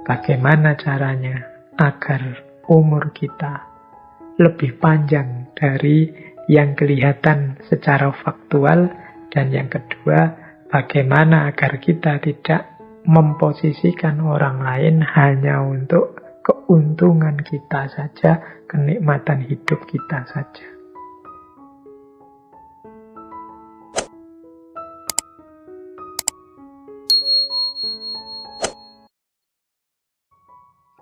Bagaimana caranya agar umur kita lebih panjang dari yang kelihatan secara faktual. Dan yang kedua, bagaimana agar kita tidak memposisikan orang lain hanya untuk keuntungan kita saja, kenikmatan hidup kita saja.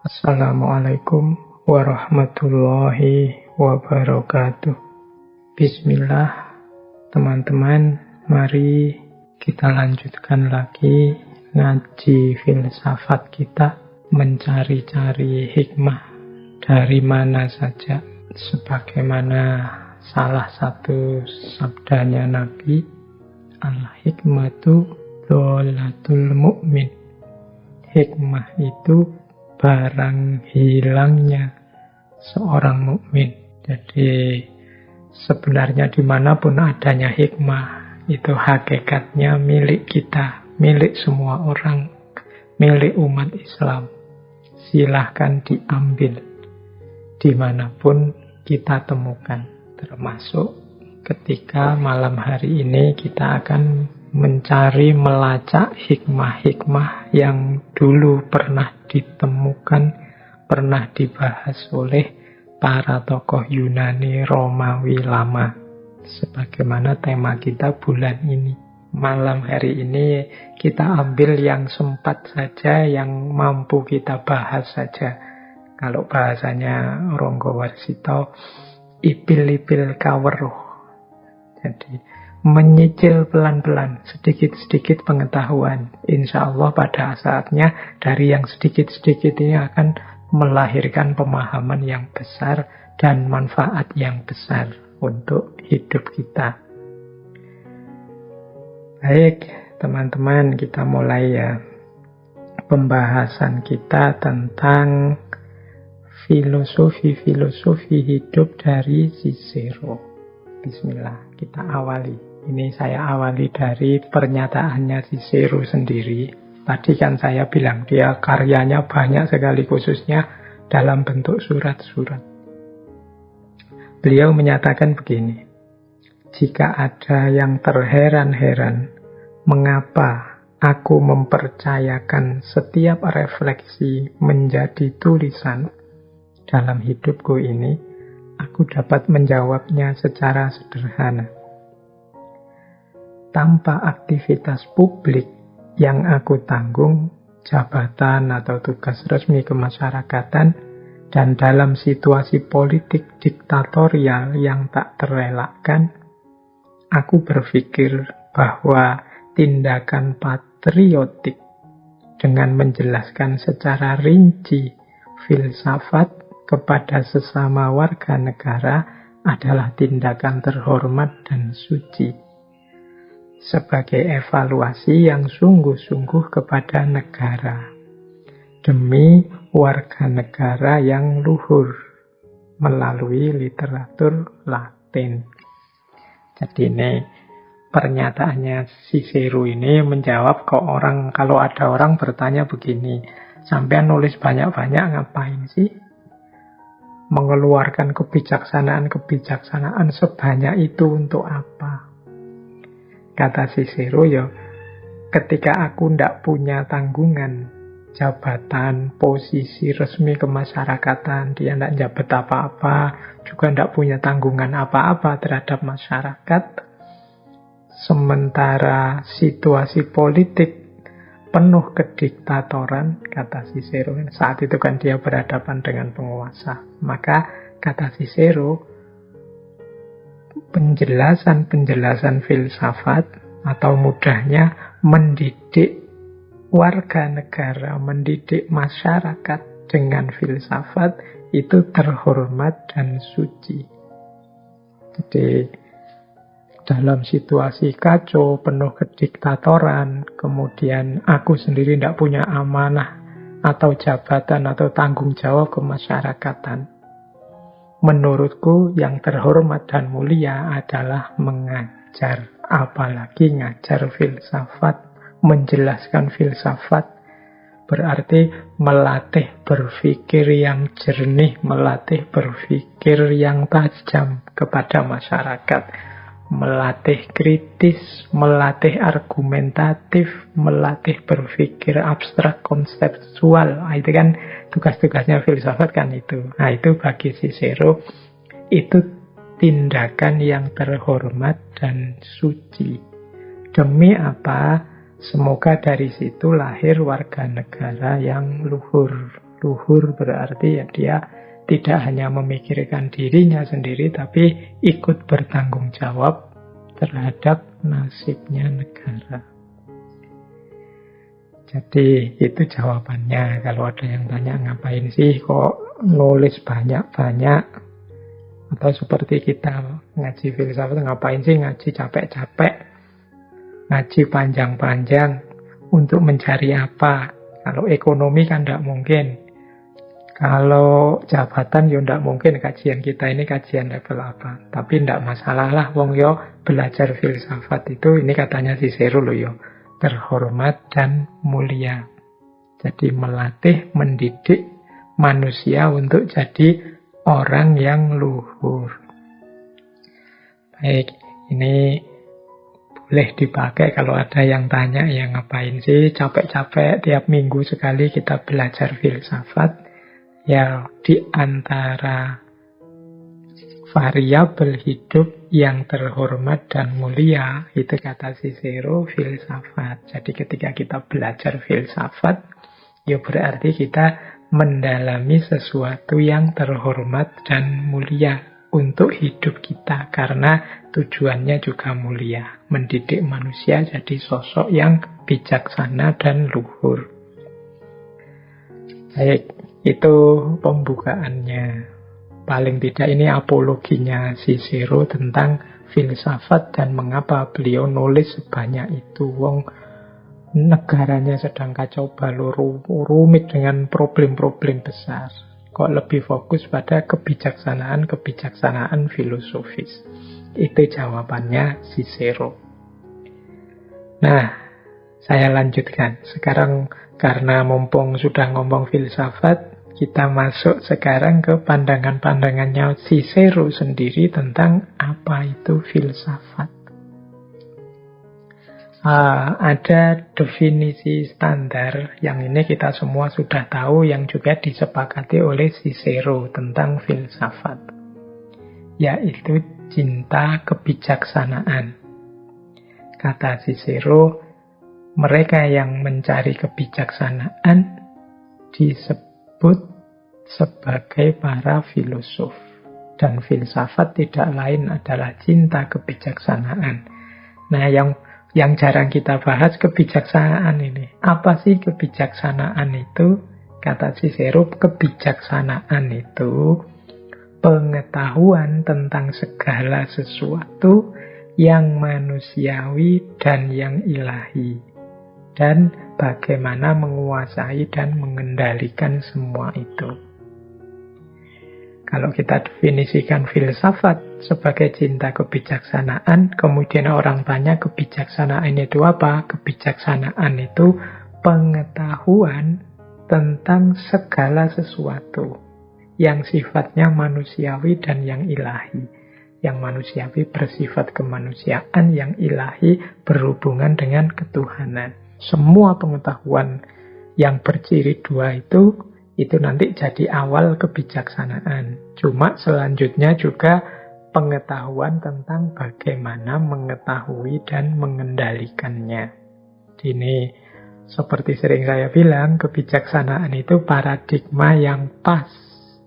Assalamualaikum warahmatullahi wabarakatuh. Bismillah, teman-teman, mari kita lanjutkan lagi ngaji filsafat kita, mencari-cari hikmah dari mana saja, sebagaimana salah satu sabdanya Nabi, al-hikmatu dholatul mu'min. Hikmah itu barang hilangnya seorang mukmin. Jadi sebenarnya dimanapun adanya hikmah, itu hakikatnya milik kita, milik semua orang, milik umat Islam. Silahkan diambil dimanapun kita temukan. Termasuk ketika malam hari ini kita akan mencari, melacak hikmah-hikmah yang dulu pernah ditemukan, pernah dibahas oleh para tokoh Yunani Romawi lama. Sebagaimana tema kita bulan ini. Malam hari ini kita ambil yang sempat saja, yang mampu kita bahas saja. Kalau bahasanya Ronggo Warsito, ipil-ipil kaweruh. Jadi menyicil pelan-pelan, sedikit-sedikit pengetahuan. Insya Allah pada saatnya dari yang sedikit-sedikit ini akan melahirkan pemahaman yang besar dan manfaat yang besar untuk hidup kita. Baik, teman-teman, kita mulai ya pembahasan kita tentang filosofi hidup dari Cicero. Bismillah, kita awali. Ini saya awali dari pernyataannya Cicero sendiri. Tadi kan saya bilang dia karyanya banyak sekali, khususnya dalam bentuk surat-surat. Beliau menyatakan begini, jika ada yang terheran-heran mengapa aku mempercayakan setiap refleksi menjadi tulisan dalam hidupku ini, aku dapat menjawabnya secara sederhana. Tanpa aktivitas publik yang aku tanggung, jabatan atau tugas resmi kemasyarakatan, dan dalam situasi politik diktatorial yang tak terelakkan, aku berpikir bahwa tindakan patriotik dengan menjelaskan secara rinci filsafat kepada sesama warga negara adalah tindakan terhormat dan suci. Sebagai evaluasi yang sungguh-sungguh kepada negara, demi warga negara yang luhur, melalui literatur Latin. Jadi ini pernyataannya Cicero ini menjawab ke orang, kalau ada orang bertanya begini, sampean nulis banyak-banyak ngapain sih? Mengeluarkan kebijaksanaan sebanyak itu untuk apa? Kata Cicero, ya ketika aku ndak punya tanggungan, jabatan, posisi resmi kemasyarakatan, dia ndak jabat apa-apa, juga ndak punya tanggungan apa-apa terhadap masyarakat, sementara situasi politik penuh kediktatoran, kata Cicero, saat itu kan dia berhadapan dengan penguasa. Maka kata Cicero, penjelasan filsafat atau mudahnya mendidik warga negara, mendidik masyarakat dengan filsafat itu terhormat dan suci. Jadi dalam situasi kacau, penuh kediktatoran, kemudian aku sendiri tidak punya amanah atau jabatan atau tanggung jawab kemasyarakatan, menurutku yang terhormat dan mulia adalah mengajar, apalagi ngajar filsafat, menjelaskan filsafat berarti melatih berpikir yang jernih, melatih berpikir yang tajam kepada masyarakat, melatih kritis, melatih argumentatif, melatih berpikir abstrak konseptual. Itu kan tugas-tugasnya filsafat kan itu. Nah, itu bagi Cicero itu tindakan yang terhormat dan suci. Demi apa? Semoga dari situ lahir warga negara yang luhur. Luhur berarti ya dia tidak hanya memikirkan dirinya sendiri, tapi ikut bertanggung jawab terhadap nasibnya negara. Jadi itu jawabannya. Kalau ada yang tanya ngapain sih kok nulis banyak-banyak, atau seperti kita ngaji filsafat, ngapain sih ngaji capek-capek, ngaji panjang-panjang untuk mencari apa? Kalau ekonomi kan tidak mungkin. Kalau jabatan ya tidak mungkin. Kajian kita ini kajian level apa. Tapi tidak masalah lah, wong yo belajar filsafat itu, ini katanya Cicero loh yo, terhormat dan mulia. Jadi melatih, mendidik manusia untuk jadi orang yang luhur. Baik, ini boleh dipakai kalau ada yang tanya, ya ngapain sih capek-capek tiap minggu sekali kita belajar filsafat. Ya, di antara variabel hidup yang terhormat dan mulia, itu kata Cicero, filsafat. Jadi ketika kita belajar filsafat, ya berarti kita mendalami sesuatu yang terhormat dan mulia untuk hidup kita, karena tujuannya juga mulia, mendidik manusia jadi sosok yang bijaksana dan luhur. Baik, itu pembukaannya. Paling tidak ini apologinya Cicero tentang filsafat dan mengapa beliau nulis sebanyak itu. Wong negaranya sedang kacau balau, rumit dengan problem-problem besar. Kok lebih fokus pada kebijaksanaan filosofis. Itu jawabannya Cicero. Nah, saya lanjutkan. Sekarang karena mumpung sudah ngomong filsafat, kita masuk sekarang ke pandangan-pandangannya Cicero sendiri tentang apa itu filsafat. Ada definisi standar yang ini kita semua sudah tahu, yang juga disepakati oleh Cicero tentang filsafat, yaitu cinta kebijaksanaan. Kata Cicero, mereka yang mencari kebijaksanaan disebut sebagai para filosof. Dan filsafat tidak lain adalah cinta kebijaksanaan. Nah, yang jarang kita bahas kebijaksanaan ini. Apa sih kebijaksanaan itu? Kata Cicero, kebijaksanaan itu pengetahuan tentang segala sesuatu yang manusiawi dan yang ilahi, dan bagaimana menguasai dan mengendalikan semua itu. Kalau kita definisikan filsafat sebagai cinta kebijaksanaan, kemudian orang tanya kebijaksanaan itu apa? Kebijaksanaan itu pengetahuan tentang segala sesuatu yang sifatnya manusiawi dan yang ilahi. Yang manusiawi bersifat kemanusiaan, yang ilahi berhubungan dengan ketuhanan. Semua pengetahuan yang berciri dua itu nanti jadi awal kebijaksanaan. Cuma selanjutnya juga pengetahuan tentang bagaimana mengetahui dan mengendalikannya. Ini seperti sering saya bilang, kebijaksanaan itu paradigma yang pas.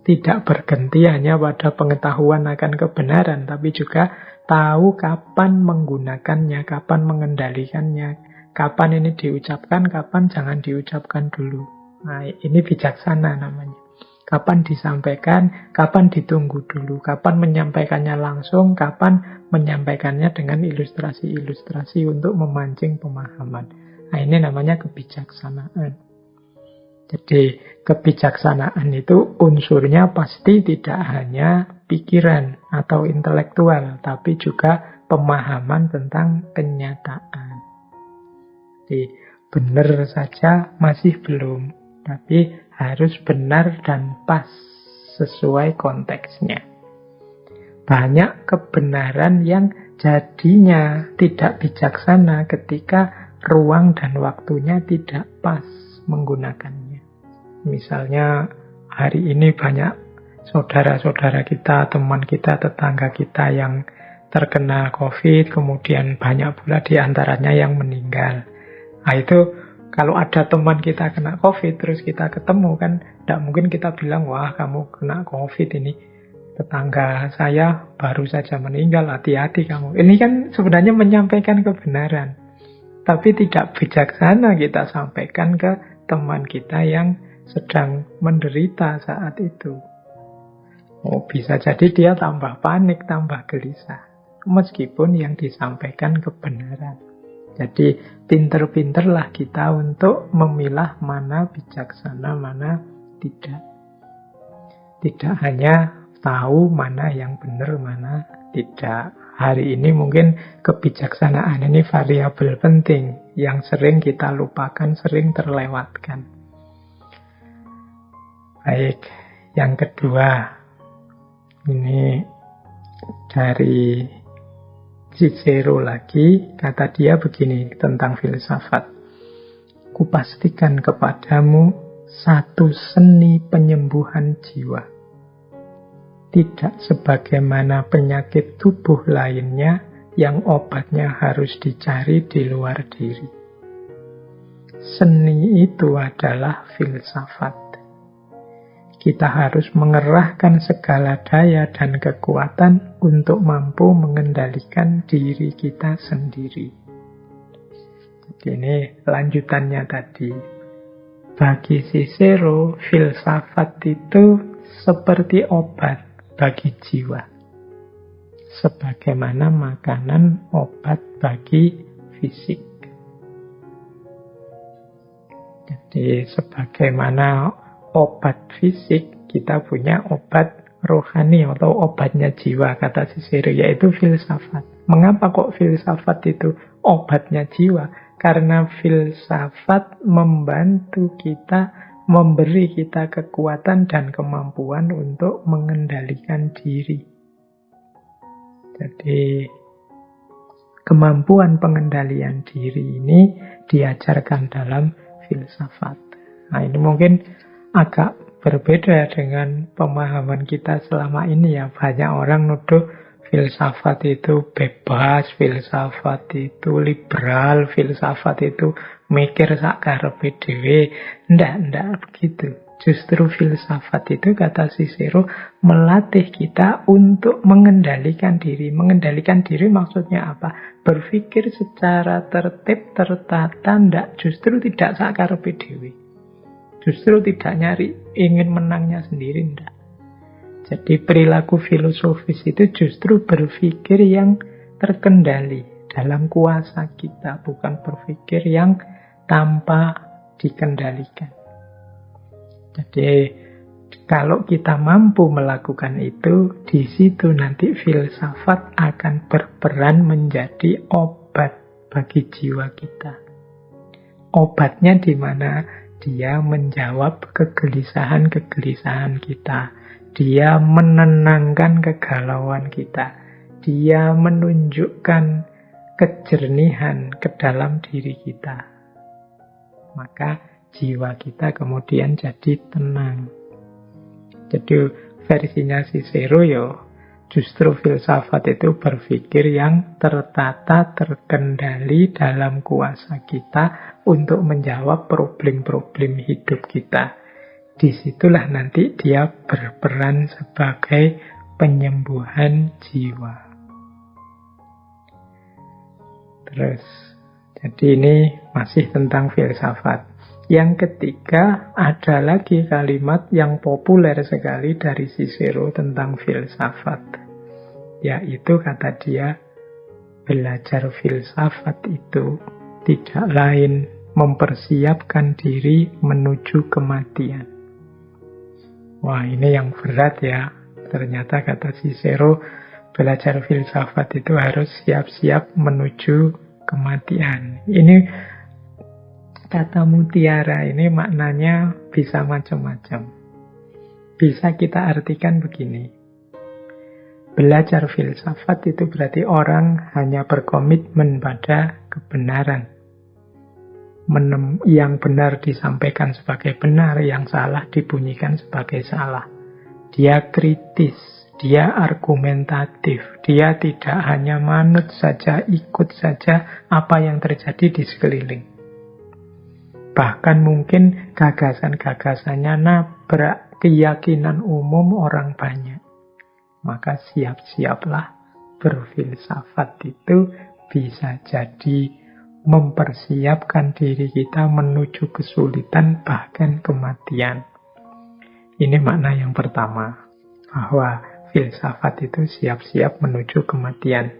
Tidak berhenti hanya pada pengetahuan akan kebenaran, tapi juga tahu kapan menggunakannya, kapan mengendalikannya, kapan ini diucapkan, kapan jangan diucapkan dulu. Nah, ini bijaksana namanya. Kapan disampaikan, kapan ditunggu dulu, kapan menyampaikannya langsung, kapan menyampaikannya dengan ilustrasi-ilustrasi untuk memancing pemahaman. Nah, ini namanya kebijaksanaan. Jadi kebijaksanaan itu unsurnya pasti tidak hanya pikiran atau intelektual, tapi juga pemahaman tentang kenyataan. Jadi benar saja masih belum, tapi harus benar dan pas sesuai konteksnya. Banyak kebenaran yang jadinya tidak bijaksana ketika ruang dan waktunya tidak pas menggunakannya. Misalnya hari ini banyak saudara-saudara kita, teman kita, tetangga kita yang terkena COVID, kemudian banyak pula di antaranya yang meninggal. Nah itu kalau ada teman kita kena COVID, terus kita ketemu kan, tidak mungkin kita bilang, wah kamu kena COVID ini, tetangga saya baru saja meninggal, hati-hati kamu. Ini kan sebenarnya menyampaikan kebenaran, tapi tidak bijaksana kita sampaikan ke teman kita yang sedang menderita saat itu. Oh, bisa jadi dia tambah panik, tambah gelisah, meskipun yang disampaikan kebenaran. Jadi pinter-pinterlah kita untuk memilah mana bijaksana, mana tidak. Tidak hanya tahu mana yang benar, mana tidak. Hari ini mungkin kebijaksanaan ini variabel penting yang sering kita lupakan, sering terlewatkan. Baik, yang kedua, ini dari Cicero lagi, kata dia begini tentang filsafat. Kupastikan kepadamu satu seni penyembuhan jiwa. Tidak sebagaimana penyakit tubuh lainnya yang obatnya harus dicari di luar diri. Seni itu adalah filsafat. Kita harus mengerahkan segala daya dan kekuatan untuk mampu mengendalikan diri kita sendiri. Jadi ini lanjutannya tadi. Bagi Cicero, filsafat itu seperti obat bagi jiwa. Sebagaimana makanan obat bagi fisik. Jadi sebagaimana obat fisik, kita punya obat rohani atau obatnya jiwa, kata Cicero, yaitu filsafat. Mengapa kok filsafat itu obatnya jiwa? Karena filsafat membantu kita, memberi kita kekuatan dan kemampuan untuk mengendalikan diri. Jadi kemampuan pengendalian diri ini diajarkan dalam filsafat. Nah ini mungkin agak berbeda dengan pemahaman kita selama ini ya. Banyak orang nuduh filsafat itu bebas, filsafat itu liberal, filsafat itu mikir sakarepe dhewe. Ndak begitu. Justru filsafat itu, kata Cicero, melatih kita untuk mengendalikan diri. Mengendalikan diri maksudnya apa? Berpikir secara tertib, tertata, justru tidak sakarepe dhewe. Justru tidak nyari ingin menangnya sendiri, enggak. Jadi perilaku filosofis itu justru berpikir yang terkendali dalam kuasa kita, bukan berpikir yang tanpa dikendalikan. Jadi kalau kita mampu melakukan itu, di situ nanti filsafat akan berperan menjadi obat bagi jiwa kita. Obatnya di mana? Dia menjawab kegelisahan-kegelisahan kita. Dia menenangkan kegalauan kita. Dia menunjukkan kejernihan ke dalam diri kita. Maka jiwa kita kemudian jadi tenang. Jadi versinya Cicero justru filsafat itu berpikir yang tertata, terkendali dalam kuasa kita untuk menjawab problem-problem hidup kita. Disitulah nanti dia berperan sebagai penyembuhan jiwa. Terus, jadi ini masih tentang filsafat. Yang ketiga, ada lagi kalimat yang populer sekali dari Cicero tentang filsafat. Yaitu, kata dia, belajar filsafat itu tidak lain mempersiapkan diri menuju kematian. Wah, ini yang berat ya. Ternyata, kata Cicero, belajar filsafat itu harus siap-siap menuju kematian. Ini Kata mutiara ini maknanya bisa macam-macam. Bisa kita artikan begini. Belajar filsafat itu berarti orang hanya berkomitmen pada kebenaran. Yang benar disampaikan sebagai benar, yang salah dibunyikan sebagai salah. Dia kritis, dia argumentatif, dia tidak hanya manut saja, ikut saja apa yang terjadi di sekeliling. Bahkan mungkin gagasan-gagasannya nabrak keyakinan umum orang banyak. Maka siap-siaplah berfilsafat itu bisa jadi mempersiapkan diri kita menuju kesulitan bahkan kematian. Ini makna yang pertama, bahwa filsafat itu siap-siap menuju kematian.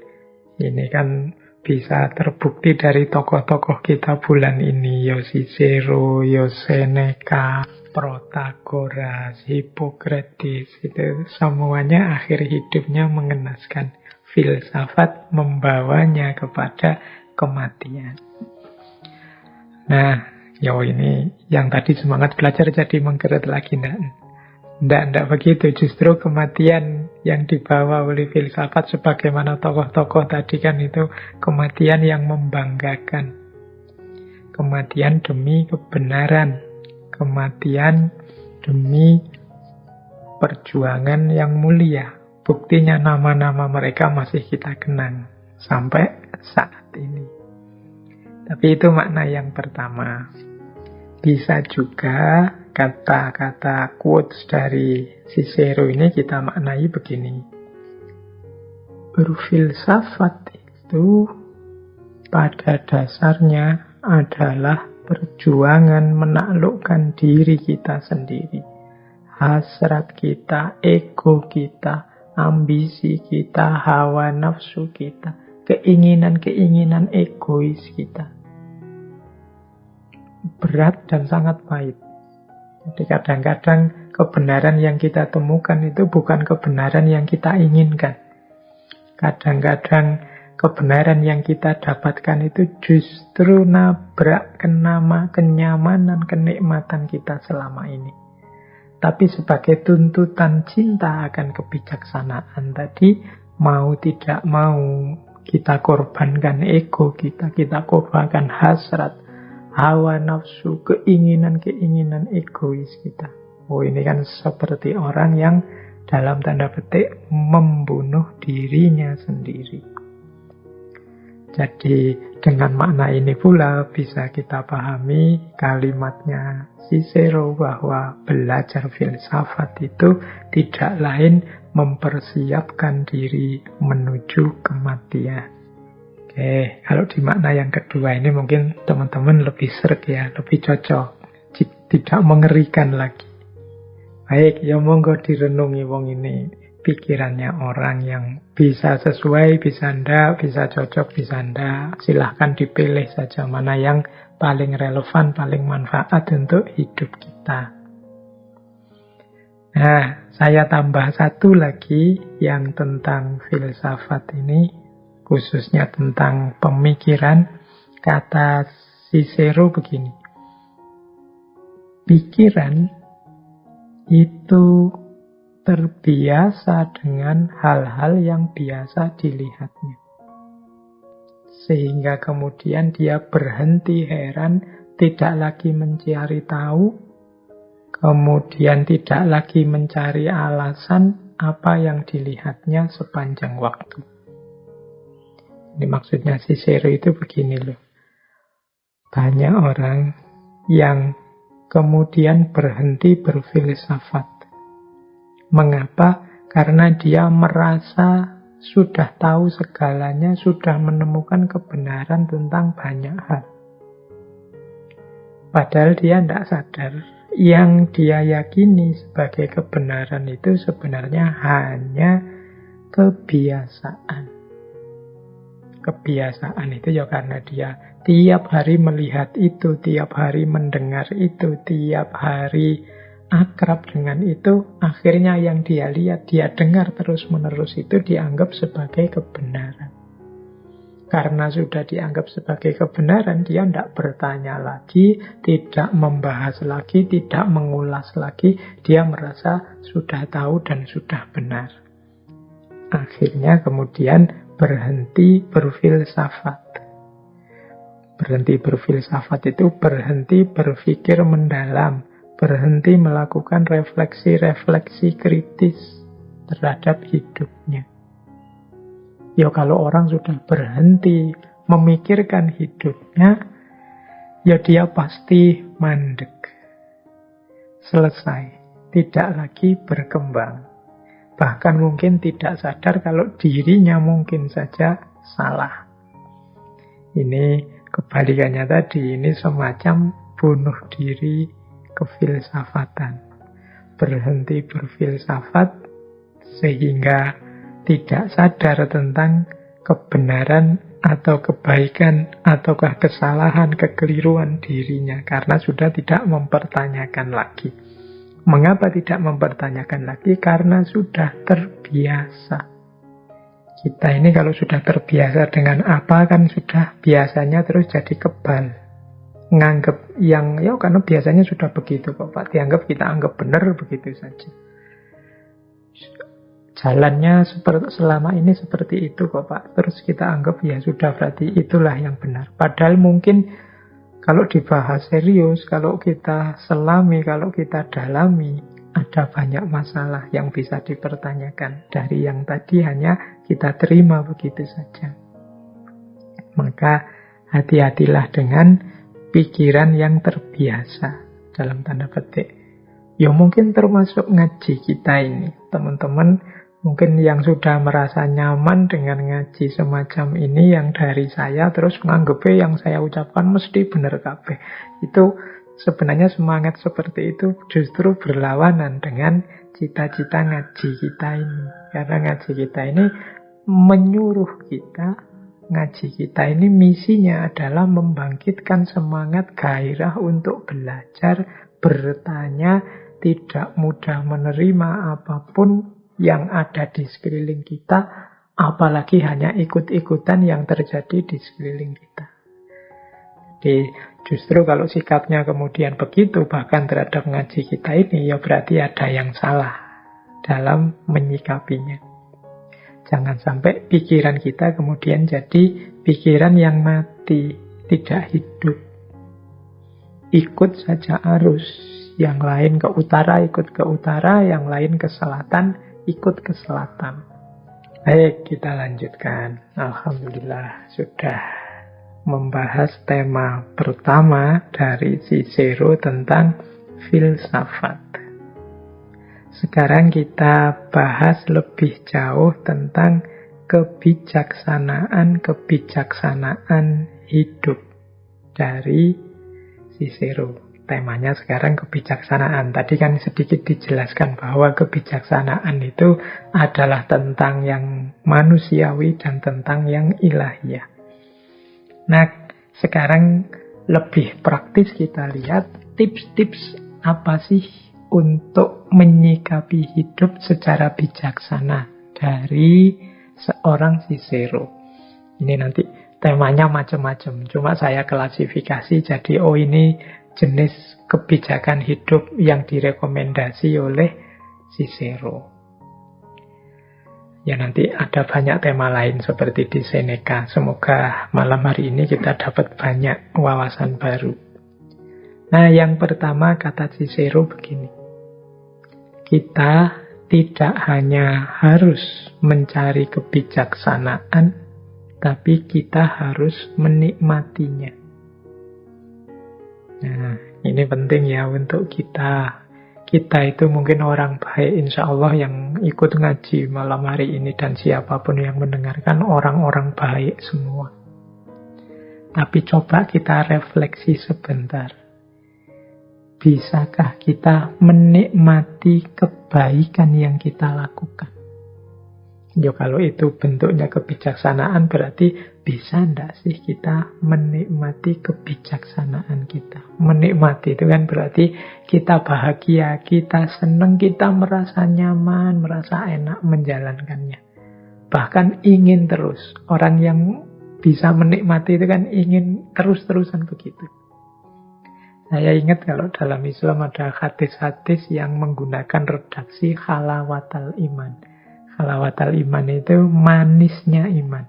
Ini kan bisa terbukti dari tokoh-tokoh kita bulan ini, yo Cicero, yo Seneca, Protagoras, Hippocrates, itu semuanya akhir hidupnya mengenaskan filsafat membawanya kepada kematian. Nah, yo ini yang tadi semangat belajar jadi menggeret lagi, Nggak begitu. Justru kematian yang dibawa oleh filsafat sebagaimana tokoh-tokoh tadi kan itu kematian yang membanggakan. Kematian demi kebenaran. Kematian demi perjuangan yang mulia. Buktinya nama-nama mereka masih kita kenang sampai saat ini. Tapi itu makna yang pertama. Bisa juga kata-kata quotes dari Cicero ini kita maknai begini. Berfilsafat itu pada dasarnya adalah perjuangan menaklukkan diri kita sendiri. Hasrat kita, ego kita, ambisi kita, hawa nafsu kita, keinginan-keinginan egois kita. Berat dan sangat pahit. Jadi kadang-kadang kebenaran yang kita temukan itu bukan kebenaran yang kita inginkan. Kadang-kadang kebenaran yang kita dapatkan itu justru nabrak kenyamanan, kenikmatan kita selama ini. Tapi sebagai tuntutan cinta akan kebijaksanaan tadi, mau tidak mau kita korbankan ego kita korbankan hasrat, hawa nafsu, keinginan-keinginan egois kita. Oh, ini kan seperti orang yang dalam tanda petik membunuh dirinya sendiri. Jadi dengan makna ini pula bisa kita pahami kalimatnya Cicero bahwa belajar filsafat itu tidak lain mempersiapkan diri menuju kematian. Oke, kalau di makna yang kedua ini mungkin teman-teman lebih sreg ya, lebih cocok. Tidak mengerikan lagi. Baik, ya monggo direnungi wong ini. Pikirannya orang yang bisa sesuai, bisa ndak, bisa cocok, bisa ndak. Silahkan dipilih saja mana yang paling relevan, paling manfaat untuk hidup kita. Nah, saya tambah satu lagi yang tentang filsafat ini. Khususnya tentang pemikiran, kata Cicero begini. Pikiran itu terbiasa dengan hal-hal yang biasa dilihatnya. Sehingga kemudian dia berhenti heran, tidak lagi mencari tahu, kemudian tidak lagi mencari alasan apa yang dilihatnya sepanjang waktu. Ini maksudnya Cicero itu begini loh. Banyak orang yang kemudian berhenti berfilsafat. Mengapa? Karena dia merasa sudah tahu segalanya, sudah menemukan kebenaran tentang banyak hal. Padahal dia tidak sadar. Yang dia yakini sebagai kebenaran itu sebenarnya hanya kebiasaan. Kebiasaan itu ya karena dia tiap hari melihat itu, tiap hari mendengar itu, tiap hari akrab dengan itu, akhirnya yang dia lihat, dia dengar terus-menerus itu dianggap sebagai kebenaran. Karena sudah dianggap sebagai kebenaran, dia tidak bertanya lagi, tidak membahas lagi, tidak mengulas lagi. Dia merasa sudah tahu dan sudah benar. Akhirnya kemudian berhenti berfilsafat. Berhenti berfilsafat itu berhenti berpikir mendalam, berhenti melakukan refleksi-refleksi kritis terhadap hidupnya. Ya kalau orang sudah berhenti memikirkan hidupnya, ya dia pasti mandek. Selesai. Tidak lagi berkembang. Bahkan mungkin tidak sadar kalau dirinya mungkin saja salah. Ini kebalikannya tadi, ini semacam bunuh diri kefilsafatan. Berhenti berfilsafat sehingga tidak sadar tentang kebenaran atau kebaikan ataukah kesalahan, kekeliruan dirinya karena sudah tidak mempertanyakan lagi. Mengapa tidak mempertanyakan lagi? Karena sudah terbiasa. Kita ini kalau sudah terbiasa dengan apa kan sudah biasanya terus jadi kebal. Nganggep yang ya karena biasanya sudah begitu kok Pak. Dianggap kita anggap benar begitu saja. Jalannya selama ini seperti itu kok Pak. Terus kita anggap ya sudah berarti itulah yang benar. Padahal mungkin kalau dibahas serius, kalau kita selami, kalau kita dalami, ada banyak masalah yang bisa dipertanyakan. Dari yang tadi hanya kita terima begitu saja. Maka hati-hatilah dengan pikiran yang terbiasa dalam tanda petik. Ya mungkin termasuk ngaji kita ini. Teman-teman mungkin yang sudah merasa nyaman dengan ngaji semacam ini yang dari saya terus menganggapnya yang saya ucapkan mesti benar kabeh. Itu sebenarnya semangat seperti itu justru berlawanan dengan cita-cita ngaji kita ini. Karena ngaji kita ini menyuruh kita, ngaji kita ini misinya adalah membangkitkan semangat gairah untuk belajar, bertanya, tidak mudah menerima apapun yang ada di sekeliling kita, apalagi hanya ikut-ikutan yang terjadi di sekeliling kita. Jadi justru kalau sikapnya kemudian begitu, bahkan terhadap ngaji kita ini, ya berarti ada yang salah dalam menyikapinya. Jangan sampai pikiran kita kemudian jadi pikiran yang mati, tidak hidup. Ikut saja arus, yang lain ke utara ikut ke utara, yang lain ke selatan ikut ke selatan. Baik, kita lanjutkan. Alhamdulillah sudah membahas tema pertama dari Cicero tentang filsafat. Sekarang kita bahas lebih jauh tentang kebijaksanaan hidup dari Cicero. Temanya sekarang kebijaksanaan. Tadi kan sedikit dijelaskan bahwa kebijaksanaan itu adalah tentang yang manusiawi dan tentang yang ilahiyah. Nah, sekarang lebih praktis kita lihat tips-tips apa sih untuk menyikapi hidup secara bijaksana dari seorang Cicero. Ini nanti temanya macam-macam. Cuma saya klasifikasi jadi ini jenis kebijakan hidup yang direkomendasi oleh Cicero. Ya nanti ada banyak tema lain seperti di Seneca. Semoga malam hari ini kita dapat banyak wawasan baru. Nah yang pertama kata Cicero begini. Kita tidak hanya harus mencari kebijaksanaan, tapi kita harus menikmatinya. Nah, ini penting ya untuk kita. Kita itu mungkin orang baik insya Allah yang ikut ngaji malam hari ini dan siapapun yang mendengarkan orang-orang baik semua. Tapi coba kita refleksi sebentar. Bisakah kita menikmati kebaikan yang kita lakukan? Ya kalau itu bentuknya kebijaksanaan berarti bisa enggak sih kita menikmati kebijaksanaan kita? Menikmati itu kan berarti kita bahagia, kita senang, kita merasa nyaman, merasa enak menjalankannya. Bahkan ingin terus. Orang yang bisa menikmati itu kan ingin terus-terusan begitu. Saya ingat kalau dalam Islam ada hadis-hadis yang menggunakan redaksi halawatal iman. Halawatal iman itu manisnya iman.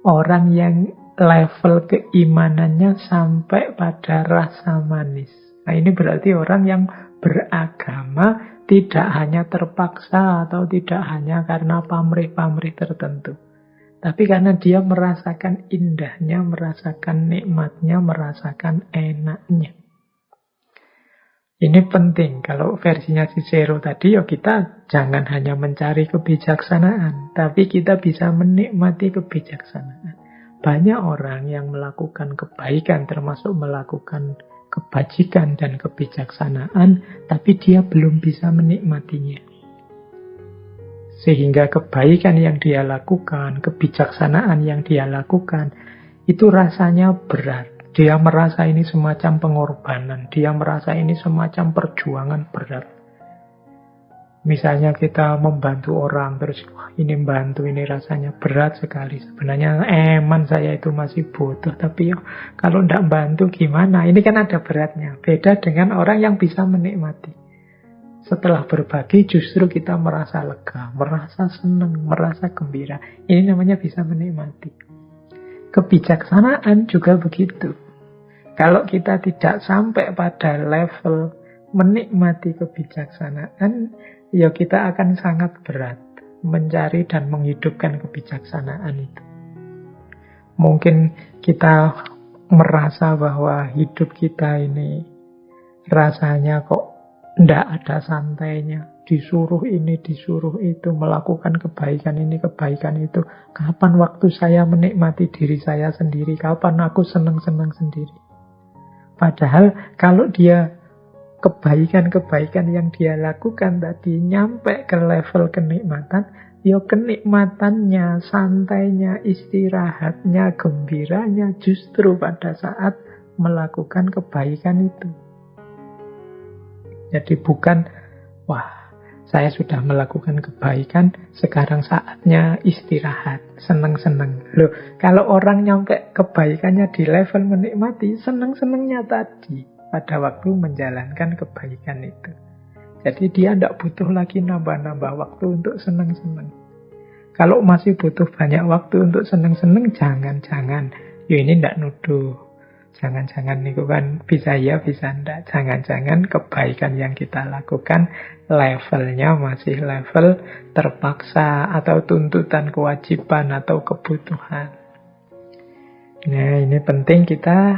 Orang yang level keimanannya sampai pada rasa manis. Nah, ini berarti orang yang beragama tidak hanya terpaksa atau tidak hanya karena pamrih-pamrih tertentu. Tapi karena dia merasakan indahnya, merasakan nikmatnya, merasakan enaknya. Ini penting. Kalau versinya Cicero tadi, ya kita jangan hanya mencari kebijaksanaan, tapi kita bisa menikmati kebijaksanaan. Banyak orang yang melakukan kebaikan, termasuk melakukan kebajikan dan kebijaksanaan, tapi dia belum bisa menikmatinya. Sehingga kebaikan yang dia lakukan, kebijaksanaan yang dia lakukan, itu rasanya berat. Dia merasa ini semacam pengorbanan. Dia merasa ini semacam perjuangan berat. Misalnya kita membantu orang, terus wah ini membantu, ini rasanya berat sekali. Sebenarnya eman saya itu masih butuh, tapi ya, kalau tidak bantu gimana? Ini kan ada beratnya. Beda dengan orang yang bisa menikmati. Setelah berbagi justru kita merasa lega, merasa senang, merasa gembira. Ini namanya bisa menikmati. Kebijaksanaan juga begitu. Kalau kita tidak sampai pada level menikmati kebijaksanaan, ya kita akan sangat berat mencari dan menghidupkan kebijaksanaan itu. Mungkin kita merasa bahwa hidup kita ini rasanya kok tidak ada santainya. Disuruh ini, disuruh itu, melakukan kebaikan ini, kebaikan itu. Kapan waktu saya menikmati diri saya sendiri? Kapan aku senang-senang sendiri? Padahal kalau dia kebaikan-kebaikan yang dia lakukan tadi nyampe ke level kenikmatan, ya kenikmatannya, santainya, istirahatnya, gembiranya justru pada saat melakukan kebaikan itu. Jadi bukan, wah saya sudah melakukan kebaikan, sekarang saatnya istirahat, seneng-seneng. Loh, kalau orang nyampe kebaikannya di level menikmati, seneng-senengnya tadi pada waktu menjalankan kebaikan itu. Jadi dia tidak butuh lagi nambah-nambah waktu untuk seneng-seneng. Kalau masih butuh banyak waktu untuk seneng-seneng, jangan-jangan. Ya ini tidak nuduh. Jangan-jangan itu kan bisa ya, bisa enggak. Jangan-jangan kebaikan yang kita lakukan levelnya masih level terpaksa atau tuntutan kewajiban atau kebutuhan. Nah, ini penting kita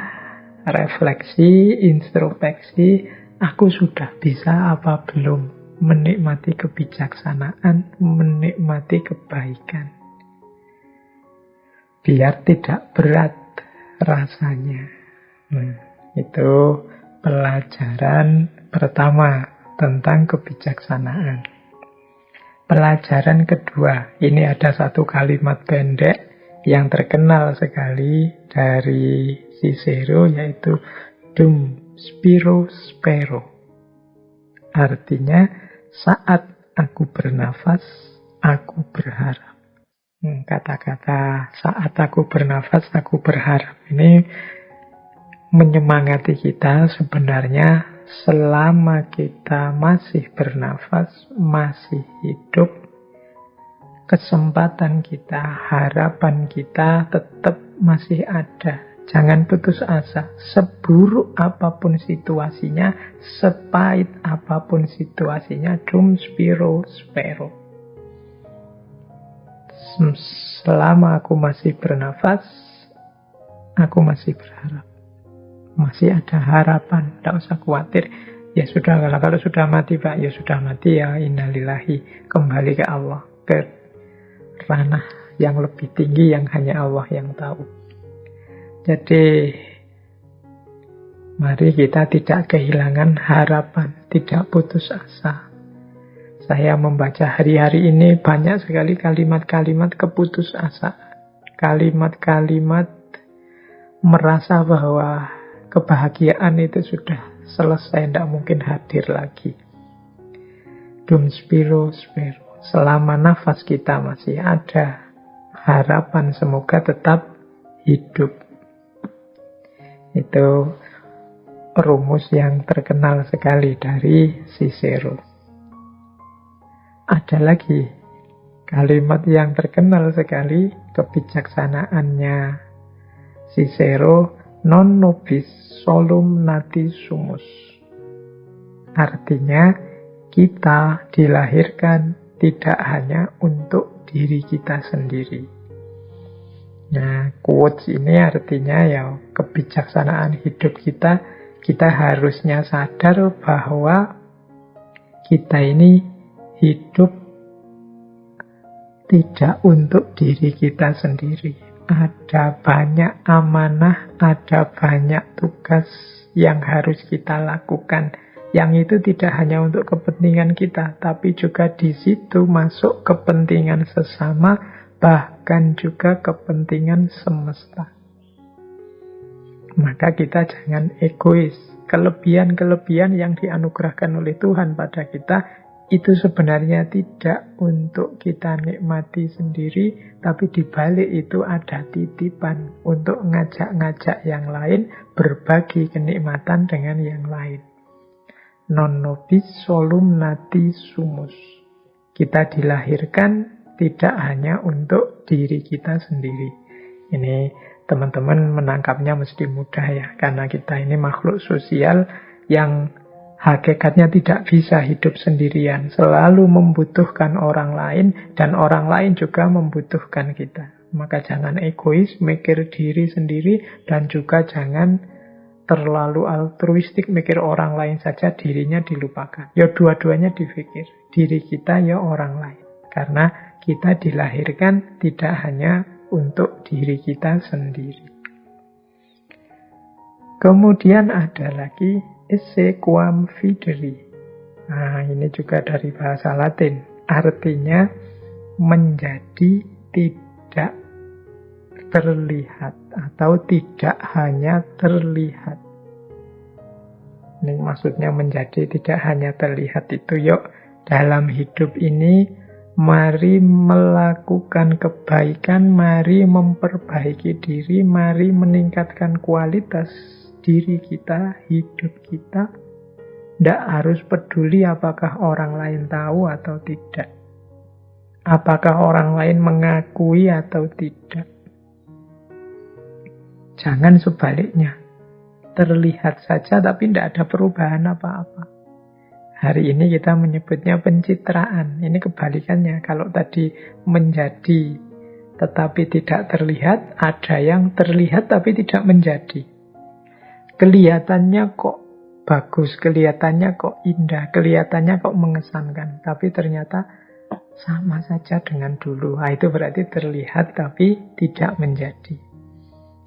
refleksi, introspeksi. Aku sudah bisa apa belum menikmati kebijaksanaan, menikmati kebaikan. Biar tidak berat rasanya. Nah, itu pelajaran pertama tentang kebijaksanaan. Pelajaran kedua, ini ada satu kalimat pendek yang terkenal sekali dari Cicero, yaitu Dum spiro spero. Artinya, saat aku bernafas, aku berharap. Kata-kata saat aku bernafas, aku berharap ini menyemangati kita sebenarnya selama kita masih bernafas, masih hidup, kesempatan kita, harapan kita tetap masih ada. Jangan putus asa. Seburuk apapun situasinya, sepahit apapun situasinya, dum spiro spero. Selama aku masih bernafas, aku masih berharap. Masih ada harapan, tidak usah khawatir. Ya sudah, kalau sudah mati Pak, ya sudah mati ya, innalillahi. Kembali ke Allah, ke ranah yang lebih tinggi yang hanya Allah yang tahu. Jadi, mari kita tidak kehilangan harapan, tidak putus asa. Saya membaca hari-hari ini banyak sekali kalimat-kalimat keputusasaan. Kalimat-kalimat merasa bahwa kebahagiaan itu sudah selesai, tidak mungkin hadir lagi. Dum spiro spero. Selama nafas kita masih ada, harapan semoga tetap hidup. Itu rumus yang terkenal sekali dari Cicero. Ada lagi kalimat yang terkenal sekali kebijaksanaannya Cicero, non nobis solum nati sumus. Artinya, kita dilahirkan tidak hanya untuk diri kita sendiri. Nah, quotes ini artinya ya kebijaksanaan hidup kita harusnya sadar bahwa kita ini hidup tidak untuk diri kita sendiri. Ada banyak amanah, ada banyak tugas yang harus kita lakukan. Yang itu tidak hanya untuk kepentingan kita, tapi juga di situ masuk kepentingan sesama, bahkan juga kepentingan semesta. Maka kita jangan egois. Kelebihan-kelebihan yang dianugerahkan oleh Tuhan pada kita, itu sebenarnya tidak untuk kita nikmati sendiri, tapi di balik itu ada titipan untuk ngajak-ngajak yang lain, berbagi kenikmatan dengan yang lain. Non nobis solum nati sumus. Kita dilahirkan tidak hanya untuk diri kita sendiri. Ini teman-teman menangkapnya mesti mudah ya, karena kita ini makhluk sosial yang hakikatnya tidak bisa hidup sendirian, selalu membutuhkan orang lain, dan orang lain juga membutuhkan kita. Maka jangan egois, mikir diri sendiri, dan juga jangan terlalu altruistik, mikir orang lain saja, dirinya dilupakan. Ya dua-duanya dipikir, diri kita ya orang lain. Karena kita dilahirkan tidak hanya untuk diri kita sendiri. Kemudian ada lagi esse quam videri. Nah, ini juga dari bahasa Latin. Artinya menjadi tidak terlihat atau tidak hanya terlihat. Ini maksudnya menjadi tidak hanya terlihat itu, yuk dalam hidup ini mari melakukan kebaikan, mari memperbaiki diri, mari meningkatkan kualitas diri kita, hidup kita. Tidak harus peduli apakah orang lain tahu atau tidak, apakah orang lain mengakui atau tidak. Jangan sebaliknya, terlihat saja tapi tidak ada perubahan apa-apa. Hari ini kita menyebutnya pencitraan. Ini kebalikannya. Kalau tadi menjadi tetapi tidak terlihat, ada yang terlihat tapi tidak menjadi. Kelihatannya kok bagus, kelihatannya kok indah, kelihatannya kok mengesankan, tapi ternyata sama saja dengan dulu. Nah, itu berarti terlihat tapi tidak menjadi.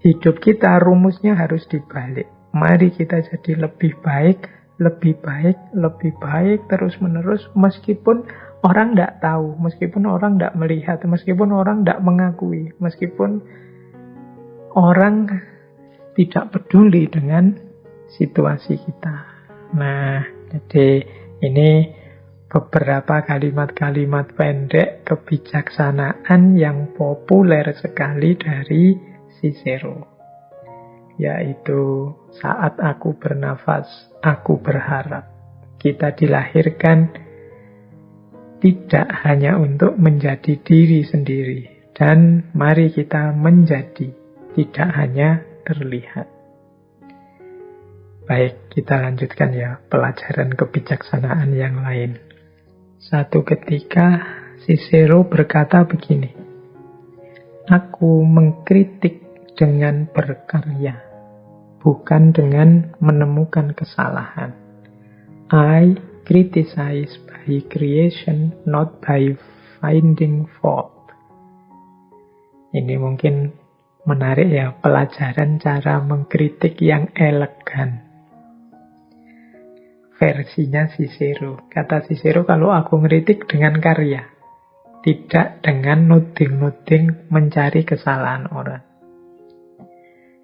Hidup kita rumusnya harus dibalik. Mari kita jadi lebih baik, lebih baik, lebih baik terus-menerus, meskipun orang tidak tahu, meskipun orang tidak melihat, meskipun orang tidak mengakui, meskipun orang tidak peduli dengan situasi kita. Nah, jadi ini beberapa kalimat-kalimat pendek kebijaksanaan yang populer sekali dari Cicero, yaitu saat aku bernafas, aku berharap. Kita dilahirkan tidak hanya untuk menjadi diri sendiri, dan mari kita menjadi, tidak hanya terlihat. Baik, kita lanjutkan ya pelajaran kebijaksanaan yang lain. Satu ketika Cicero berkata begini, aku mengkritik dengan berkarya, bukan dengan menemukan kesalahan. I criticize by creation, not by finding fault. Ini mungkin menarik ya, pelajaran cara mengkritik yang elegan. Versinya Cicero. Kata Cicero, kalau aku ngeritik dengan karya, tidak dengan nuding-nuding mencari kesalahan orang.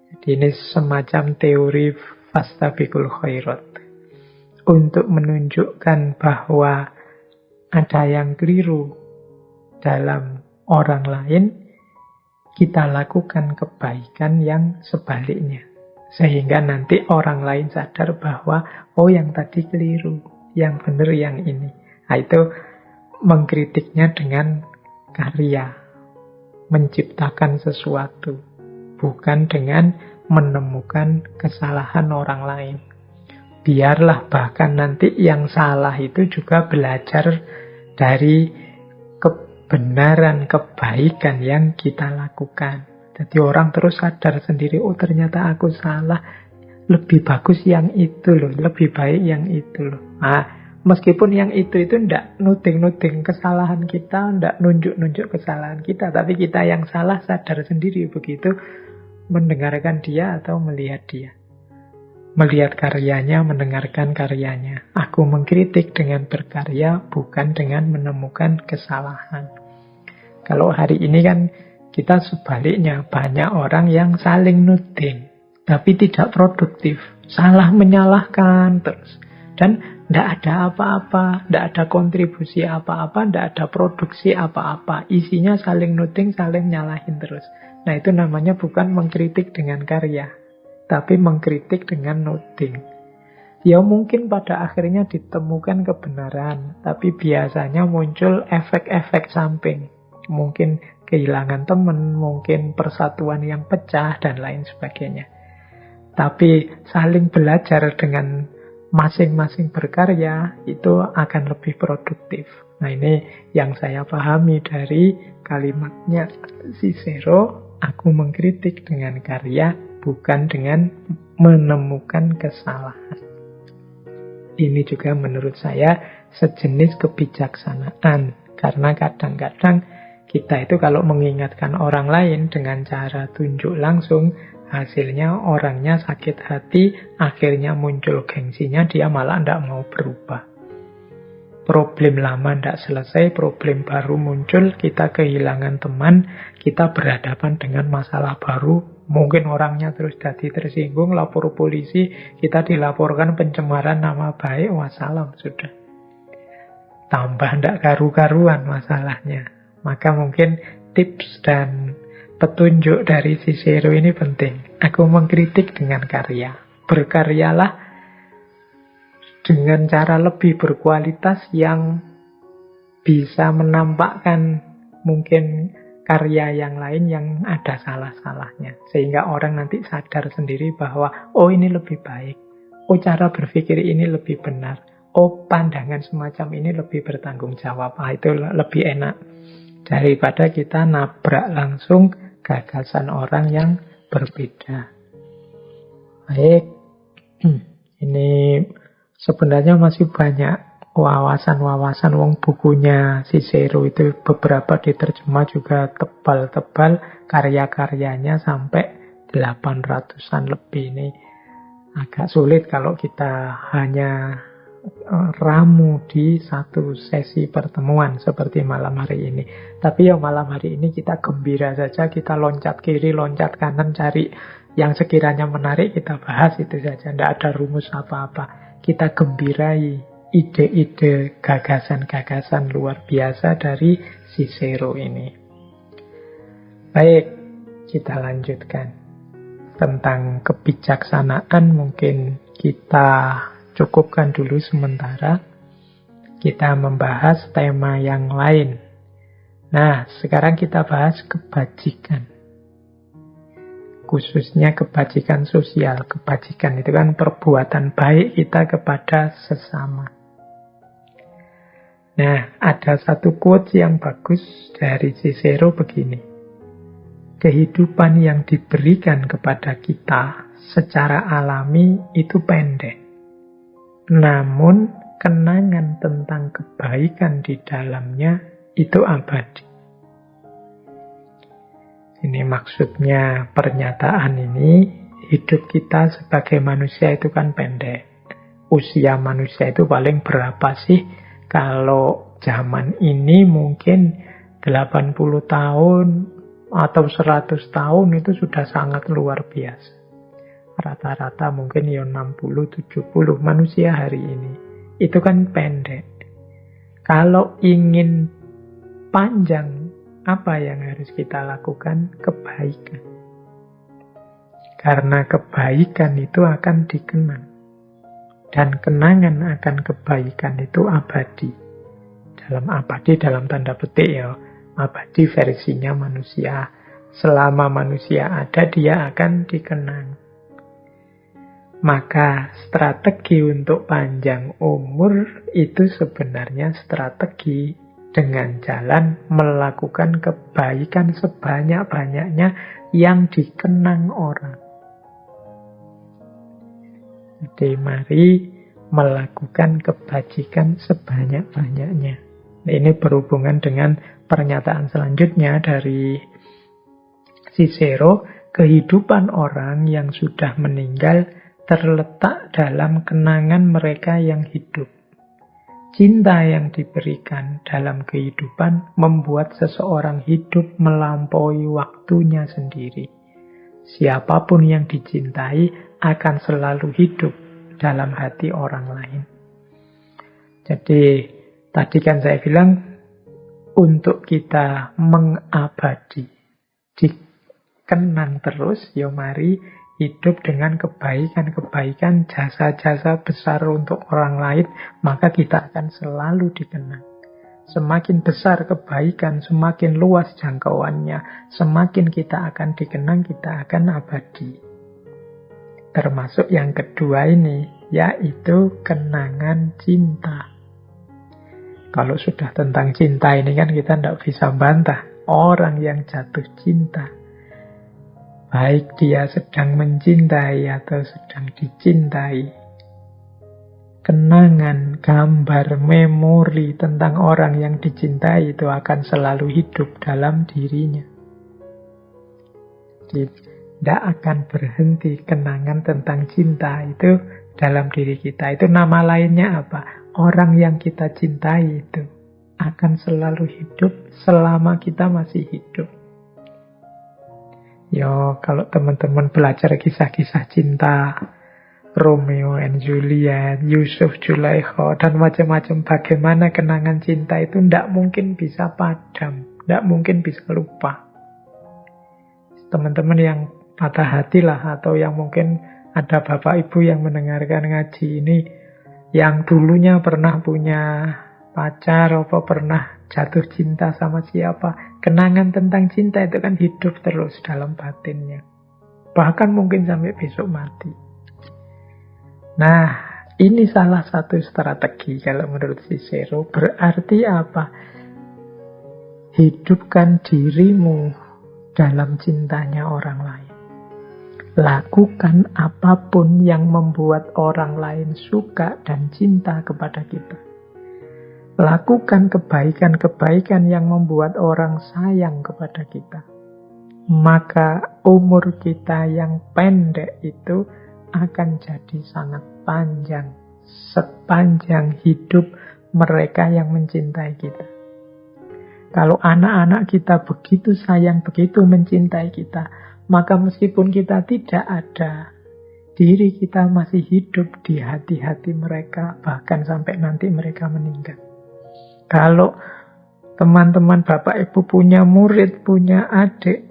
Jadi ini semacam teori fastabiqul khairat. Untuk menunjukkan bahwa ada yang keliru dalam orang lain, kita lakukan kebaikan yang sebaliknya. Sehingga nanti orang lain sadar bahwa, oh yang tadi keliru, yang benar yang ini. Nah itu mengkritiknya dengan karya, menciptakan sesuatu, bukan dengan menemukan kesalahan orang lain. Biarlah bahkan nanti yang salah itu juga belajar dari kebenaran, kebaikan yang kita lakukan. Jadi orang terus sadar sendiri, oh ternyata aku salah, lebih bagus yang itu loh, lebih baik yang itu loh. Nah, meskipun yang itu ndak nuding-nuding kesalahan kita, ndak nunjuk-nunjuk kesalahan kita, tapi kita yang salah sadar sendiri begitu mendengarkan dia atau melihat dia. Melihat karyanya, mendengarkan karyanya. Aku mengkritik dengan berkarya, bukan dengan menemukan kesalahan. Kalau hari ini kan kita sebaliknya, banyak orang yang saling nuding, tapi tidak produktif. Salah menyalahkan terus. Dan tidak ada apa-apa, tidak ada kontribusi apa-apa, tidak ada produksi apa-apa. Isinya saling nuding, saling nyalahin terus. Nah itu namanya bukan mengkritik dengan karya, tapi mengkritik dengan nuding. Ya mungkin pada akhirnya ditemukan kebenaran, tapi biasanya muncul efek-efek samping. Mungkin kehilangan teman, mungkin persatuan yang pecah, dan lain sebagainya. Tapi saling belajar dengan masing-masing berkarya, itu akan lebih produktif. Nah ini yang saya pahami dari kalimatnya Cicero, aku mengkritik dengan karya, bukan dengan menemukan kesalahan. Ini juga menurut saya sejenis kebijaksanaan. Karena kadang-kadang kita itu kalau mengingatkan orang lain dengan cara tunjuk langsung, hasilnya orangnya sakit hati, akhirnya muncul gengsinya, dia malah tidak mau berubah. Problem lama tidak selesai, problem baru muncul, kita kehilangan teman, kita berhadapan dengan masalah baru, mungkin orangnya terus jadi tersinggung, lapor polisi, kita dilaporkan pencemaran nama baik, wassalam sudah. Tambah tidak karu-karuan masalahnya. Maka mungkin tips dan petunjuk dari Cicero ini penting. Aku mengkritik dengan karya. Berkaryalah dengan cara lebih berkualitas yang bisa menampakkan mungkin karya yang lain yang ada salah-salahnya. Sehingga orang nanti sadar sendiri bahwa, oh ini lebih baik. Oh cara berpikir ini lebih benar. Oh pandangan semacam ini lebih bertanggung jawab. Itu lebih enak. Daripada kita nabrak langsung gagasan orang yang berbeda. Baik, ini sebenarnya masih banyak wawasan-wawasan. Wong bukunya Cicero itu beberapa diterjemah juga tebal-tebal, karya-karyanya sampai 800-an lebih. Ini agak sulit kalau kita hanya ramu di satu sesi pertemuan seperti malam hari ini. Tapi ya malam hari ini kita gembira saja, kita loncat kiri, loncat kanan, cari yang sekiranya menarik kita bahas itu saja. Tidak ada rumus apa-apa. Kita gembirai ide-ide, gagasan-gagasan luar biasa dari Cicero ini. Baik, kita lanjutkan. Tentang kebijaksanaan mungkin kita cukupkan dulu sementara. Kita membahas tema yang lain. Nah, sekarang kita bahas kebajikan. Khususnya kebajikan sosial. Kebajikan itu kan perbuatan baik kita kepada sesama. Nah, ada satu quote yang bagus dari Cicero begini. Kehidupan yang diberikan kepada kita secara alami itu pendek. Namun, kenangan tentang kebaikan di dalamnya itu abadi. Ini maksudnya pernyataan ini, hidup kita sebagai manusia itu kan pendek. Usia manusia itu paling berapa sih? Kalau zaman ini mungkin 80 tahun atau 100 tahun itu sudah sangat luar biasa. Rata-rata mungkin ya 60-70 manusia hari ini. Itu kan pendek. Kalau ingin panjang Apa yang harus kita lakukan? Kebaikan. Karena kebaikan itu akan dikenang. Dan kenangan akan kebaikan itu abadi. Dalam abadi, dalam tanda petik ya. Abadi versinya manusia. Selama manusia ada, dia akan dikenang. Maka strategi untuk panjang umur itu sebenarnya strategi dengan jalan melakukan kebaikan sebanyak-banyaknya yang dikenang orang. Jadi mari melakukan kebajikan sebanyak-banyaknya. Nah, ini berhubungan dengan pernyataan selanjutnya dari Cicero, kehidupan orang yang sudah meninggal terletak dalam kenangan mereka yang hidup. Cinta yang diberikan dalam kehidupan membuat seseorang hidup melampaui waktunya sendiri. Siapapun yang dicintai akan selalu hidup dalam hati orang lain. Jadi, tadi kan saya bilang, untuk kita mengabadi, dikenang terus, ya mari hidup dengan kebaikan-kebaikan, jasa-jasa besar untuk orang lain, maka kita akan selalu dikenang. Semakin besar kebaikan, semakin luas jangkauannya, semakin kita akan dikenang, kita akan abadi. Termasuk yang kedua ini, yaitu kenangan cinta. Kalau sudah tentang cinta ini kan kita tidak bisa bantah. Orang yang jatuh cinta, baik dia sedang mencintai atau sedang dicintai, kenangan, gambar, memori tentang orang yang dicintai itu akan selalu hidup dalam dirinya. Tidak akan berhenti kenangan tentang cinta itu dalam diri kita. Itu nama lainnya apa? Orang yang kita cintai itu akan selalu hidup selama kita masih hidup. Yo, kalau teman-teman belajar kisah-kisah cinta, Romeo and Juliet, Yusuf Zulaikha, dan macam-macam, bagaimana kenangan cinta itu tidak mungkin bisa padam, tidak mungkin bisa lupa. Teman-teman yang patah hati lah, atau yang mungkin ada bapak ibu yang mendengarkan ngaji ini, yang dulunya pernah punya pacar, apa pernah jatuh cinta sama siapa, kenangan tentang cinta itu kan hidup terus dalam batinnya. Bahkan mungkin sampai besok mati. Nah, ini salah satu strategi kalau menurut Cicero. Berarti apa? Hidupkan dirimu dalam cintanya orang lain. Lakukan apapun yang membuat orang lain suka dan cinta kepada kita. Lakukan kebaikan-kebaikan yang membuat orang sayang kepada kita. Maka umur kita yang pendek itu akan jadi sangat panjang. Sepanjang hidup mereka yang mencintai kita. Kalau anak-anak kita begitu sayang, begitu mencintai kita, maka meskipun kita tidak ada, diri kita masih hidup di hati-hati mereka, bahkan sampai nanti mereka meninggal. Kalau teman-teman bapak ibu punya murid, punya adik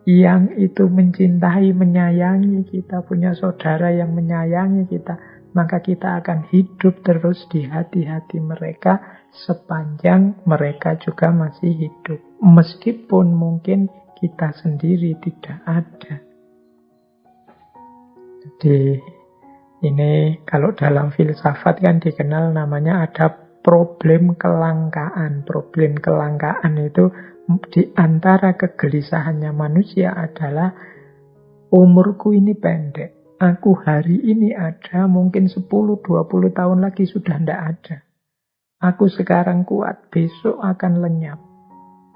yang itu mencintai, menyayangi kita, punya saudara yang menyayangi kita, maka kita akan hidup terus di hati-hati mereka sepanjang mereka juga masih hidup. Meskipun mungkin kita sendiri tidak ada. Jadi ini kalau dalam filsafat kan dikenal namanya ada problem kelangkaan. Problem kelangkaan itu di antara kegelisahannya manusia adalah umurku ini pendek. Aku hari ini ada, mungkin 10-20 tahun lagi sudah tidak ada. Aku sekarang kuat, besok akan lenyap.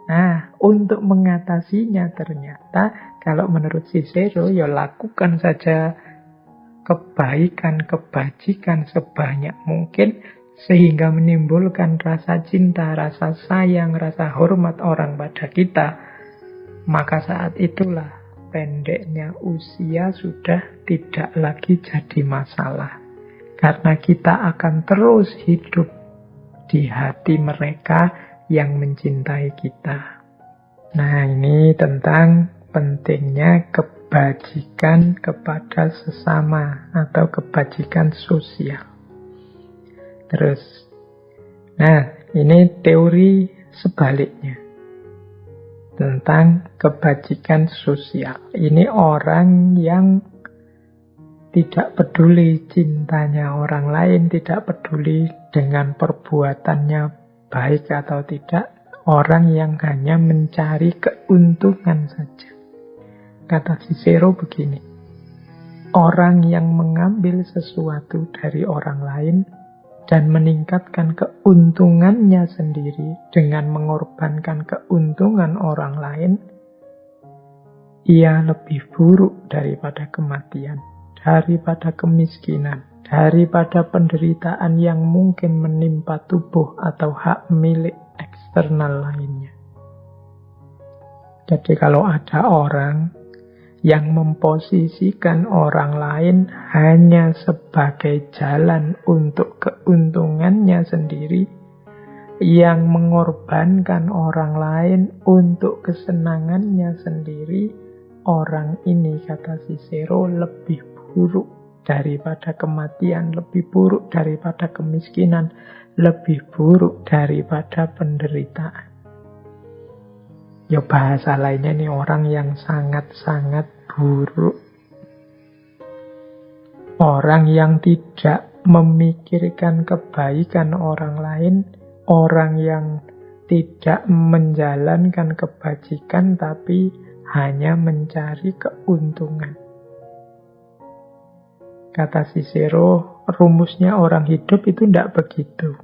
Nah, untuk mengatasinya ternyata kalau menurut Cicero, ya lakukan saja kebaikan, kebajikan sebanyak mungkin sehingga menimbulkan rasa cinta, rasa sayang, rasa hormat orang pada kita. Maka saat itulah pendeknya usia sudah tidak lagi jadi masalah. Karena kita akan terus hidup di hati mereka yang mencintai kita. Nah, ini tentang pentingnya kebajikan kepada sesama atau kebajikan sosial. Terus, nah ini teori sebaliknya tentang kebajikan sosial. Ini orang yang tidak peduli cintanya orang lain, tidak peduli dengan perbuatannya baik atau tidak. Orang yang hanya mencari keuntungan saja. Kata Cicero begini, orang yang mengambil sesuatu dari orang lain dan meningkatkan keuntungannya sendiri dengan mengorbankan keuntungan orang lain, ia lebih buruk daripada kematian, daripada kemiskinan, daripada penderitaan yang mungkin menimpa tubuh atau hak milik eksternal lainnya. Jadi kalau ada orang yang memposisikan orang lain hanya sebagai jalan untuk keuntungannya sendiri, yang mengorbankan orang lain untuk kesenangannya sendiri, orang ini, kata Cicero, lebih buruk daripada kematian, lebih buruk daripada kemiskinan, lebih buruk daripada penderitaan. Ya bahasa lainnya nih, orang yang sangat-sangat buruk. Orang yang tidak memikirkan kebaikan orang lain, orang yang tidak menjalankan kebajikan tapi hanya mencari keuntungan. Kata Cicero, rumusnya orang hidup itu tidak begitu.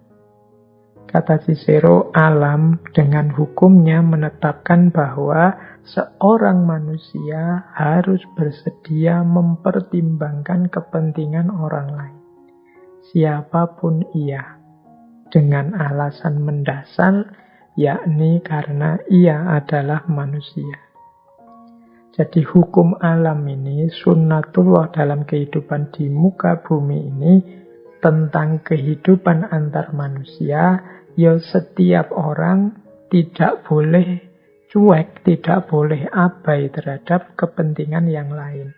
Kata Cicero, alam dengan hukumnya menetapkan bahwa seorang manusia harus bersedia mempertimbangkan kepentingan orang lain, siapapun ia, dengan alasan mendasar, yakni karena ia adalah manusia. Jadi hukum alam ini, sunnatullah dalam kehidupan di muka bumi ini, tentang kehidupan antar manusia, ya setiap orang tidak boleh cuek, tidak boleh abai terhadap kepentingan yang lain.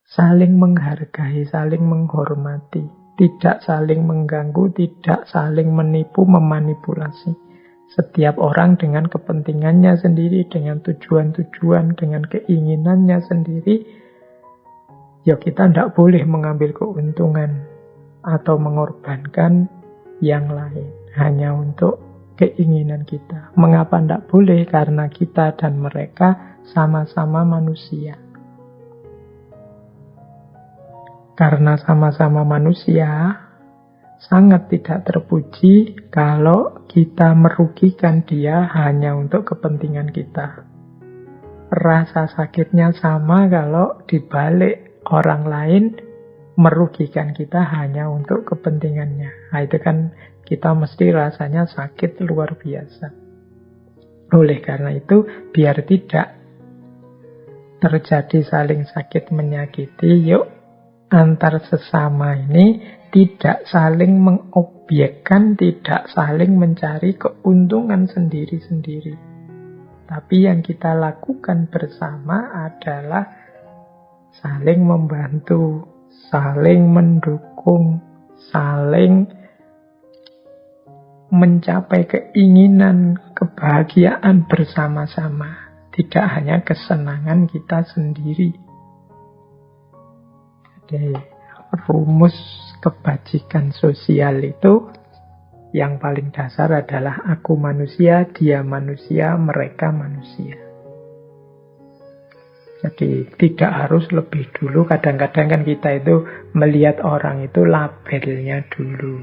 Saling menghargai, saling menghormati, tidak saling mengganggu, tidak saling menipu, memanipulasi. Setiap orang dengan kepentingannya sendiri, dengan tujuan-tujuan, dengan keinginannya sendiri, ya kita tidak boleh mengambil keuntungan atau mengorbankan yang lain hanya untuk keinginan kita. Mengapa tidak boleh? Karena kita dan mereka sama-sama manusia. Karena sama-sama manusia, sangat tidak terpuji kalau kita merugikan dia hanya untuk kepentingan kita. Rasa sakitnya sama kalau dibalik orang lain merugikan kita hanya untuk kepentingannya. Nah, itu kan kita mesti rasanya sakit luar biasa. Oleh karena itu, biar tidak terjadi saling sakit menyakiti, yuk antar sesama ini tidak saling mengobjekkan, tidak saling mencari keuntungan sendiri-sendiri. Tapi yang kita lakukan bersama adalah saling membantu, saling mendukung, saling mencapai keinginan, kebahagiaan bersama-sama. Tidak hanya kesenangan kita sendiri. Jadi, rumus kebajikan sosial itu yang paling dasar adalah aku manusia, dia manusia, mereka manusia. Jadi tidak harus lebih dulu. Kadang-kadang kan kita itu melihat orang itu labelnya dulu.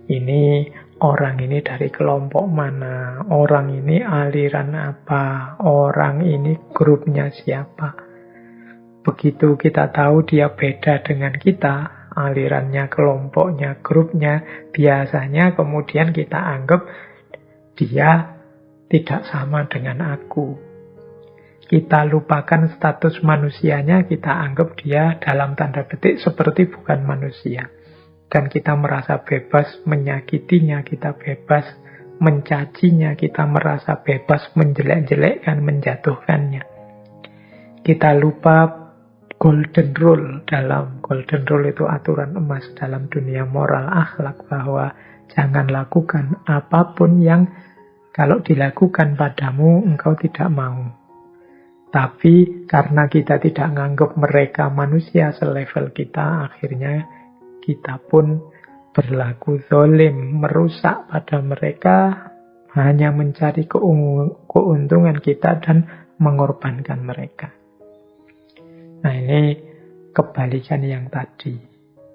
Ini orang ini dari kelompok mana, orang ini aliran apa, orang ini grupnya siapa. Begitu kita tahu dia beda dengan kita, alirannya, kelompoknya, grupnya, biasanya kemudian kita anggap dia tidak sama dengan aku. Kita lupakan status manusianya, kita anggap dia dalam tanda petik seperti bukan manusia. Dan kita merasa bebas menyakitinya, kita bebas mencacinya, kita merasa bebas menjelek-jelekkan, menjatuhkannya. Kita lupa golden rule. Dalam golden rule itu aturan emas dalam dunia moral akhlak, bahwa jangan lakukan apapun yang kalau dilakukan padamu engkau tidak mau. Tapi karena kita tidak menganggap mereka manusia selevel kita, akhirnya kita pun berlaku zalim, merusak pada mereka, hanya mencari keuntungan kita dan mengorbankan mereka. Nah, ini kebalikan yang tadi.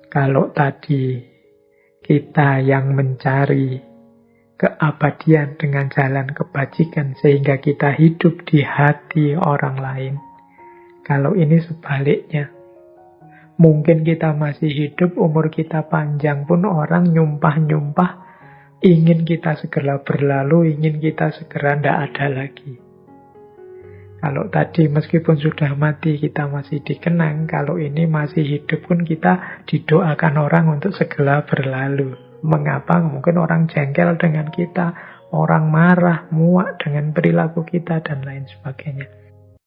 Kalau tadi kita yang mencari keabadian dengan jalan kebajikan sehingga kita hidup di hati orang lain. Kalau ini sebaliknya. Mungkin kita masih hidup, umur kita panjang pun orang nyumpah-nyumpah ingin kita segera berlalu, ingin kita segera tidak ada lagi. Kalau tadi meskipun sudah mati kita masih dikenang, kalau ini masih hidup pun kita didoakan orang untuk segera berlalu. Mengapa? Mungkin orang jengkel dengan kita, orang marah, muak dengan perilaku kita, dan lain sebagainya.